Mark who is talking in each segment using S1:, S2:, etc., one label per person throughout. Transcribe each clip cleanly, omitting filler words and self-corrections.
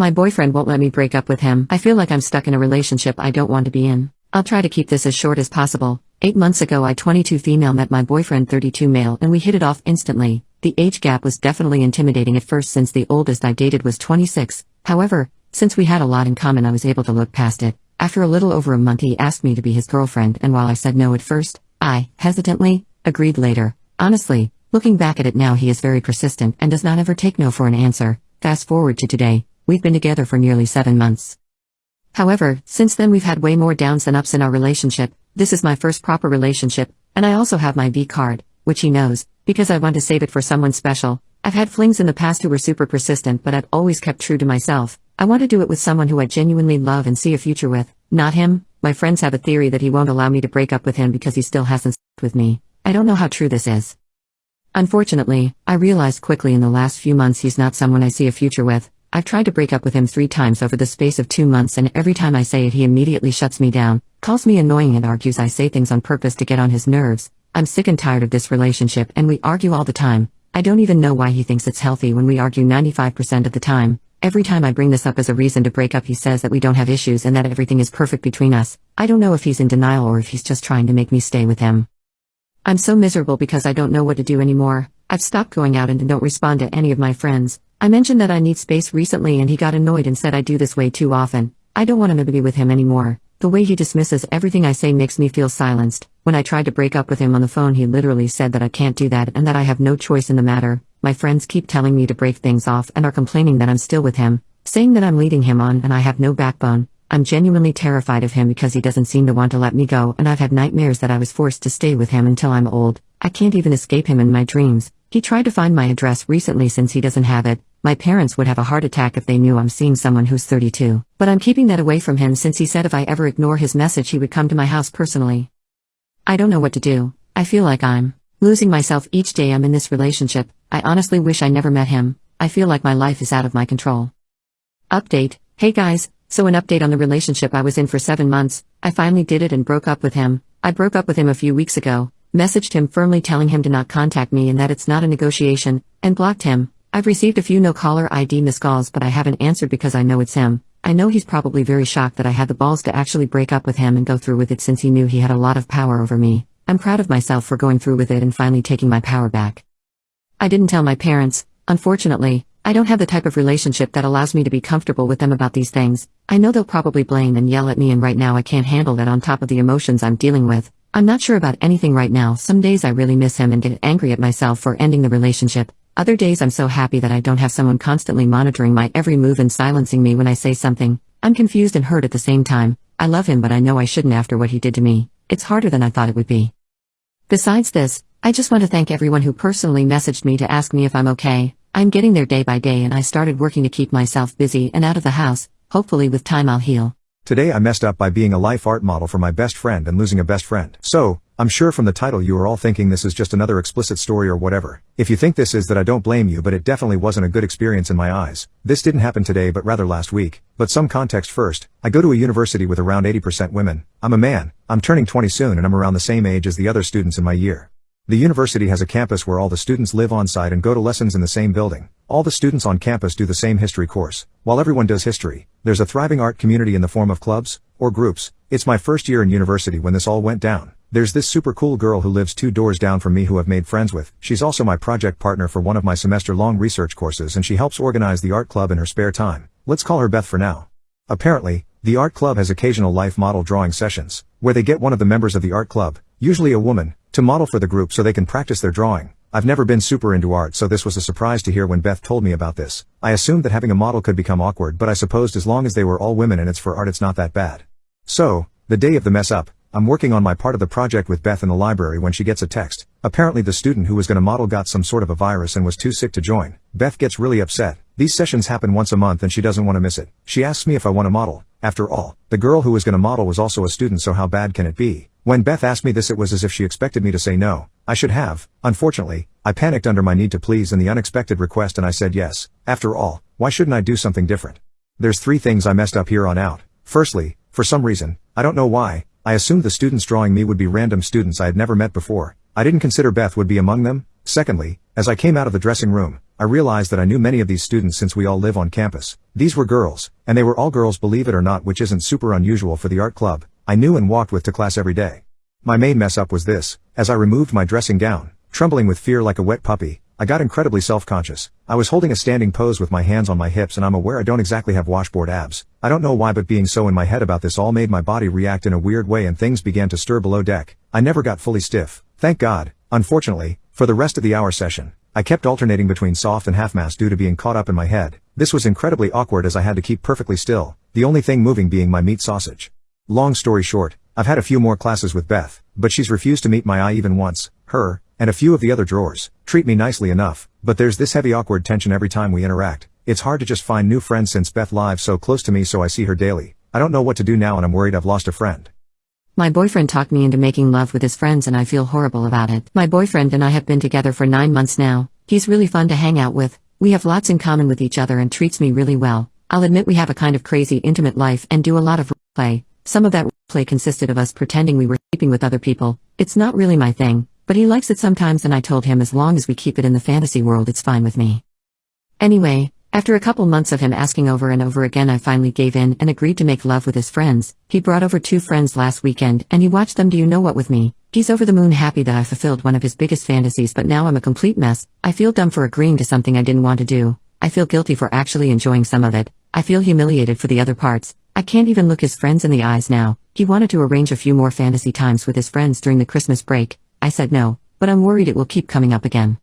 S1: My boyfriend won't let me break up with him. I feel like I'm stuck in a relationship I don't want to be in. I'll try to keep this as short as possible. 8 months ago, I 22 female met my boyfriend 32 male and we hit it off instantly. The age gap was definitely intimidating at first since the oldest I dated was 26. However, since we had a lot in common, I was able to look past it. After a little over a month, he asked me to be his girlfriend, and while I said no at first, I, hesitantly, agreed later. Honestly, looking back at it now, he is very persistent and does not ever take no for an answer. Fast forward to today, we've been together for nearly 7 months. However, since then we've had way more downs than ups in our relationship. This is my first proper relationship, and I also have my V card, which he knows, because I want to save it for someone special. I've had flings in the past who were super persistent, but I've always kept true to myself. I want to do it with someone who I genuinely love and see a future with, not him. My friends have a theory that he won't allow me to break up with him because he still hasn't slept with me. I don't know how true this is. Unfortunately, I realized quickly in the last few months he's not someone I see a future with. I've tried to break up with him 3 times over the space of 2 months, and every time I say it he immediately shuts me down, calls me annoying and argues I say things on purpose to get on his nerves. I'm sick and tired of this relationship and we argue all the time. I don't even know why he thinks it's healthy when we argue 95% of the time. Every time I bring this up as a reason to break up, he says that we don't have issues and that everything is perfect between us. I don't know if he's in denial or if he's just trying to make me stay with him. I'm so miserable because I don't know what to do anymore. I've stopped going out and don't respond to any of my friends. I mentioned that I need space recently and he got annoyed and said I do this way too often. I don't want to be with him anymore. The way he dismisses everything I say makes me feel silenced. When I tried to break up with him on the phone, he literally said that I can't do that and that I have no choice in the matter. My friends keep telling me to break things off and are complaining that I'm still with him, saying that I'm leading him on and I have no backbone. I'm genuinely terrified of him because he doesn't seem to want to let me go, and I've had nightmares that I was forced to stay with him until I'm old. I can't even escape him in my dreams. He tried to find my address recently since he doesn't have it. My parents would have a heart attack if they knew I'm seeing someone who's 32. But I'm keeping that away from him since he said if I ever ignore his message he would come to my house personally. I don't know what to do. I feel like I'm losing myself each day I'm in this relationship. I honestly wish I never met him. I feel like my life is out of my control. Update. Hey guys, so an update on the relationship I was in for 7 months. I finally did it and broke up with him. I broke up with him a few weeks ago, messaged him firmly telling him to not contact me and that it's not a negotiation, and blocked him. I've received a few no-caller ID missed calls, but I haven't answered because I know it's him. I know he's probably very shocked that I had the balls to actually break up with him and go through with it since he knew he had a lot of power over me. I'm proud of myself for going through with it and finally taking my power back. I didn't tell my parents. Unfortunately, I don't have the type of relationship that allows me to be comfortable with them about these things. I know they'll probably blame and yell at me, and right now I can't handle that on top of the emotions I'm dealing with. I'm not sure about anything right now. Some days I really miss him and get angry at myself for ending the relationship. Other days I'm so happy that I don't have someone constantly monitoring my every move and silencing me when I say something. I'm confused and hurt at the same time. I love him, but I know I shouldn't after what he did to me. It's harder than I thought it would be. Besides this, I just want to thank everyone who personally messaged me to ask me if I'm okay. I'm getting there day by day, and I started working to keep myself busy and out of the house. Hopefully with time I'll heal.
S2: Today I messed up by being a life art model for my best friend and losing a best friend. So, I'm sure from the title you are all thinking this is just another explicit story or whatever. If you think this is, that I don't blame you, but it definitely wasn't a good experience in my eyes. This didn't happen today but rather last week. But some context first. I go to a university with around 80% women. I'm a man. I'm turning 20 soon and I'm around the same age as the other students in my year. The university has a campus where all the students live on site and go to lessons in the same building. All the students on campus do the same history course. While everyone does history, there's a thriving art community in the form of clubs, or groups. It's my first year in university when this all went down. There's this super cool girl who lives 2 doors down from me who I've made friends with. She's also my project partner for one of my semester-long research courses, and she helps organize the art club in her spare time. Let's call her Beth for now. Apparently, the art club has occasional life model drawing sessions, where they get one of the members of the art club, usually a woman, to model for the group so they can practice their drawing. I've never been super into art, so this was a surprise to hear when Beth told me about this. I assumed that having a model could become awkward, but I supposed as long as they were all women and it's for art it's not that bad. So, the day of the mess up, I'm working on my part of the project with Beth in the library when she gets a text. Apparently the student who was gonna model got some sort of a virus and was too sick to join. Beth gets really upset. These sessions happen once a month and she doesn't want to miss it. She asks me if I want to model. After all, the girl who was gonna model was also a student, so how bad can it be? When Beth asked me this, it was as if she expected me to say no. I should have. Unfortunately, I panicked under my need to please and the unexpected request, and I said yes. After all, why shouldn't I do something different? There's 3 things I messed up here on out. Firstly, for some reason, I don't know why, I assumed the students drawing me would be random students I had never met before. I didn't consider Beth would be among them. Secondly, as I came out of the dressing room, I realized that I knew many of these students since we all live on campus. These were girls, and they were all girls, believe it or not, which isn't super unusual for the art club I knew and walked with to class every day. My main mess up was this: as I removed my dressing gown, trembling with fear like a wet puppy, I got incredibly self-conscious. I was holding a standing pose with my hands on my hips, and I'm aware I don't exactly have washboard abs. I don't know why, but being so in my head about this all made my body react in a weird way, and things began to stir below deck. I never got fully stiff, thank God. Unfortunately, for the rest of the hour session, I kept alternating between soft and half-mast due to being caught up in my head. This was incredibly awkward as I had to keep perfectly still, the only thing moving being my meat sausage. Long story short, I've had a few more classes with Beth, but she's refused to meet my eye even once. Her, and a few of the other drawers, treat me nicely enough, but there's this heavy awkward tension every time we interact. It's hard to just find new friends since Beth lives so close to me, so I see her daily. I don't know what to do now, and I'm worried I've lost a friend.
S1: My boyfriend talked me into making love with his friends, and I feel horrible about it. My boyfriend and I have been together for 9 months now. He's really fun to hang out with. We have lots in common with each other and treats me really well. I'll admit we have a kind of crazy intimate life and do a lot of play. Some of that play consisted of us pretending we were sleeping with other people. It's not really my thing, but he likes it sometimes, and I told him as long as we keep it in the fantasy world, it's fine with me. Anyway, after a couple months of him asking over and over again, I finally gave in and agreed to make love with his friends. He brought over 2 friends last weekend, and he watched them do you know what with me. He's over the moon happy that I fulfilled one of his biggest fantasies, but now I'm a complete mess. I feel dumb for agreeing to something I didn't want to do. I feel guilty for actually enjoying some of it. I feel humiliated for the other parts. I can't even look his friends in the eyes now. He wanted to arrange a few more fantasy times with his friends during the Christmas break. I said no, but I'm worried it will keep coming up again.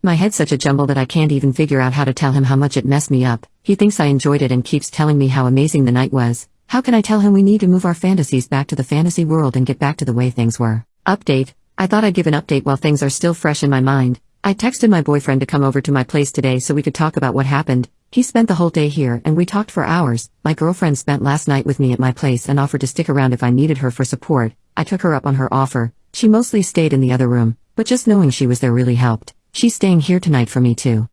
S1: My head's such a jumble that I can't even figure out how to tell him how much it messed me up. He thinks I enjoyed it and keeps telling me how amazing the night was. How can I tell him we need to move our fantasies back to the fantasy world and get back to the way things were? Update. I thought I'd give an update while things are still fresh in my mind. I texted my boyfriend to come over to my place today so we could talk about what happened. He spent the whole day here and we talked for hours. My girlfriend spent last night with me at my place and offered to stick around if I needed her for support. I took her up on her offer. She mostly stayed in the other room, but just knowing she was there really helped. She's staying here tonight for me too.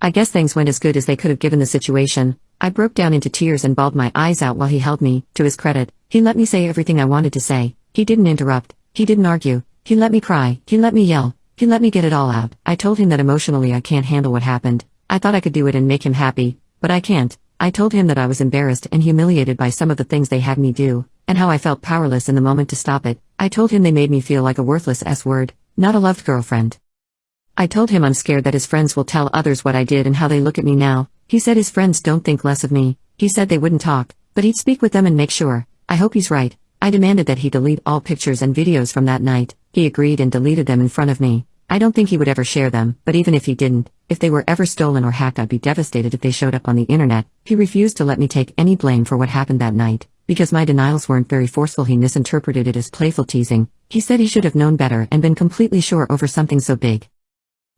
S1: I guess things went as good as they could have given the situation. I broke down into tears and bawled my eyes out while he held me. To his credit, he let me say everything I wanted to say. He didn't interrupt. He didn't argue. He let me cry. He let me yell. He let me get it all out. I told him that emotionally I can't handle what happened. I thought I could do it and make him happy, but I can't. I told him that I was embarrassed and humiliated by some of the things they had me do, and how I felt powerless in the moment to stop it. I told him they made me feel like a worthless S-word, not a loved girlfriend. I told him I'm scared that his friends will tell others what I did and how they look at me now. He said his friends don't think less of me. He said they wouldn't talk, but he'd speak with them and make sure. I hope he's right. I demanded that he delete all pictures and videos from that night. He agreed and deleted them in front of me. I don't think he would ever share them, but even if he didn't, if they were ever stolen or hacked, I'd be devastated if they showed up on the internet. He refused to let me take any blame for what happened that night. Because my denials weren't very forceful, he misinterpreted it as playful teasing. He said he should have known better and been completely sure over something so big.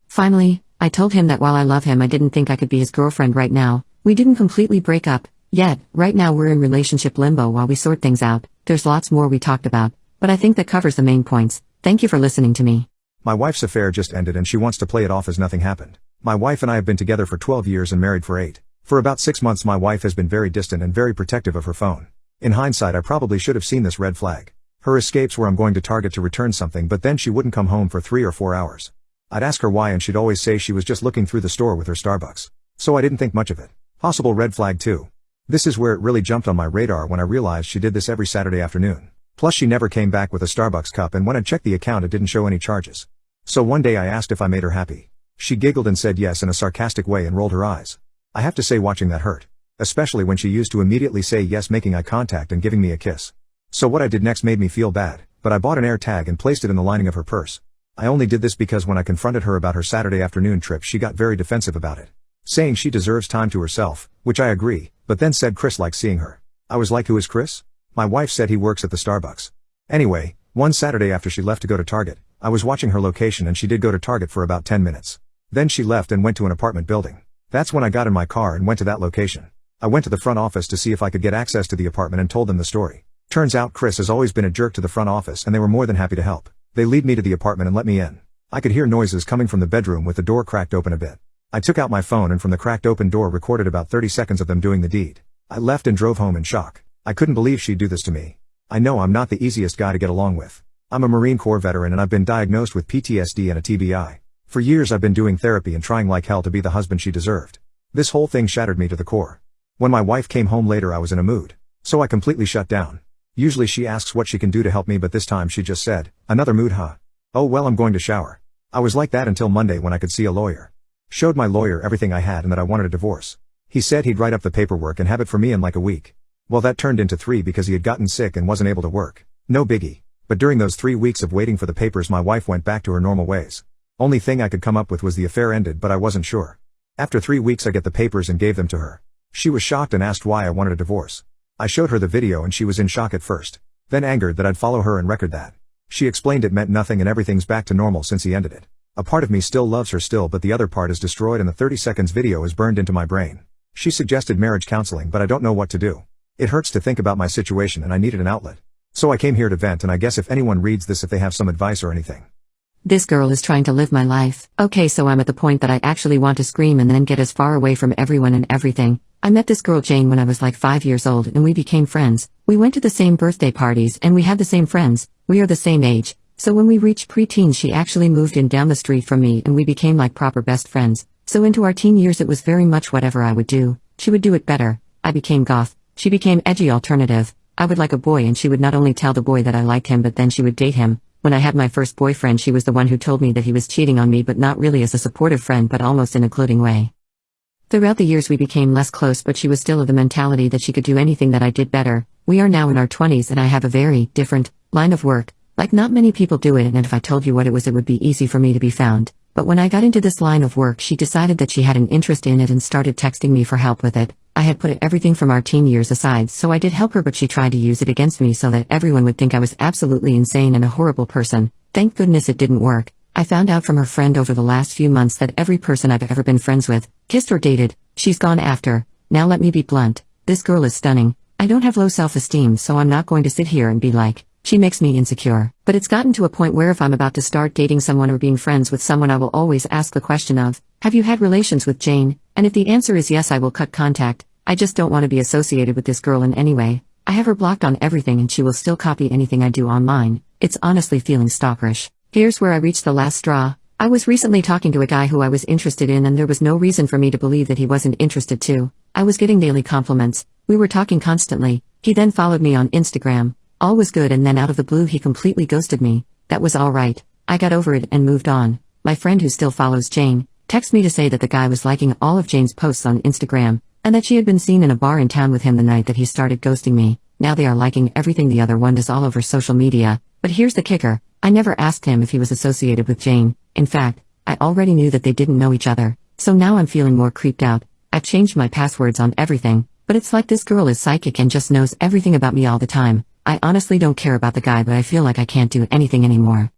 S1: Finally, I told him that while I love him, I didn't think I could be his girlfriend right now. We didn't completely break up yet. Right now we're in relationship limbo while we sort things out. There's lots more we talked about, but I think that covers the main points. Thank you for listening to me.
S2: My wife's affair just ended and she wants to play it off as nothing happened. My wife and I have been together for 12 years and married for 8. For about 6 months my wife has been very distant and very protective of her phone. In hindsight I probably should have seen this red flag. Her escapes were I'm going to Target to return something, but then she wouldn't come home for 3 or 4 hours. I'd ask her why and she'd always say she was just looking through the store with her Starbucks. So I didn't think much of it. Possible red flag too. This is where it really jumped on my radar when I realized she did this every Saturday afternoon. Plus she never came back with a Starbucks cup, and when I checked the account it didn't show any charges. So one day I asked if I made her happy. She giggled and said yes in a sarcastic way and rolled her eyes. I have to say watching that hurt. Especially when she used to immediately say yes, making eye contact and giving me a kiss. So what I did next made me feel bad, but I bought an air tag and placed it in the lining of her purse. I only did this because when I confronted her about her Saturday afternoon trip she got very defensive about it. Saying she deserves time to herself, which I agree, but then said Chris likes seeing her. I was like, who is Chris? My wife said he works at the Starbucks. Anyway, one Saturday after she left to go to Target, I was watching her location and she did go to Target for about 10 minutes. Then she left and went to an apartment building. That's when I got in my car and went to that location. I went to the front office to see if I could get access to the apartment and told them the story. Turns out Chris has always been a jerk to the front office and they were more than happy to help. They lead me to the apartment and let me in. I could hear noises coming from the bedroom with the door cracked open a bit. I took out my phone and from the cracked open door recorded about 30 seconds of them doing the deed. I left and drove home in shock. I couldn't believe she'd do this to me. I know I'm not the easiest guy to get along with. I'm a Marine Corps veteran and I've been diagnosed with PTSD and a TBI. For years I've been doing therapy and trying like hell to be the husband she deserved. This whole thing shattered me to the core. When my wife came home later I was in a mood. So I completely shut down. Usually she asks what she can do to help me, but this time she just said, "Another mood, huh? Oh well, I'm going to shower." I was like that until Monday when I could see a lawyer. Showed my lawyer everything I had and that I wanted a divorce. He said he'd write up the paperwork and have it for me in like a week. Well, that turned into 3 because he had gotten sick and wasn't able to work. No biggie. But during those 3 weeks of waiting for the papers my wife went back to her normal ways. Only thing I could come up with was the affair ended, but I wasn't sure. After 3 weeks I get the papers and gave them to her. She was shocked and asked why I wanted a divorce. I showed her the video and she was in shock at first. Then angered that I'd follow her and record that. She explained it meant nothing and everything's back to normal since he ended it. A part of me still loves her still, but the other part is destroyed and the 30 seconds video is burned into my brain. She suggested marriage counseling, but I don't know what to do. It hurts to think about my situation and I needed an outlet. So I came here to vent, and I guess if anyone reads this, if they have some advice or anything.
S1: This girl is trying to live my life. Okay, so I'm at the point that I actually want to scream and then get as far away from everyone and everything. I met this girl Jane when I was like 5 years old and we became friends. We went to the same birthday parties and we had the same friends. We are the same age. So when we reached preteen she actually moved in down the street from me and we became like proper best friends. So into our teen years it was very much whatever I would do, she would do it better. I became goth. She became edgy alternative. I would like a boy and she would not only tell the boy that I liked him but then she would date him. When I had my first boyfriend she was the one who told me that he was cheating on me, but not really as a supportive friend but almost in a gloating way. Throughout the years we became less close, but she was still of the mentality that she could do anything that I did better. We are now in our 20s and I have a very different line of work. Like not many people do it, and if I told you what it was it would be easy for me to be found. But when I got into this line of work she decided that she had an interest in it and started texting me for help with it. I had put everything from our teen years aside, so I did help her, but she tried to use it against me so that everyone would think I was absolutely insane and a horrible person. Thank goodness it didn't work. I found out from her friend over the last few months that every person I've ever been friends with, kissed or dated, she's gone after. Now let me be blunt. This girl is stunning. I don't have low self-esteem, so I'm not going to sit here and be like, she makes me insecure. But it's gotten to a point where if I'm about to start dating someone or being friends with someone I will always ask the question of, have you had relations with Jane? And if the answer is yes I will cut contact. I just don't want to be associated with this girl in any way. I have her blocked on everything and she will still copy anything I do online. It's honestly feeling stalkerish. Here's where I reached the last straw. I was recently talking to a guy who I was interested in and there was no reason for me to believe that he wasn't interested too. I was getting daily compliments. We were talking constantly. He then followed me on Instagram. All was good and then out of the blue he completely ghosted me. That was alright. I got over it and moved on. My friend who still follows Jane texted me to say that the guy was liking all of Jane's posts on Instagram, and that she had been seen in a bar in town with him the night that he started ghosting me. Now they are liking everything the other one does all over social media. But here's the kicker. I never asked him if he was associated with Jane. In fact, I already knew that they didn't know each other. So now I'm feeling more creeped out. I've changed my passwords on everything, but it's like this girl is psychic and just knows everything about me all the time. I honestly don't care about the guy, but I feel like I can't do anything anymore.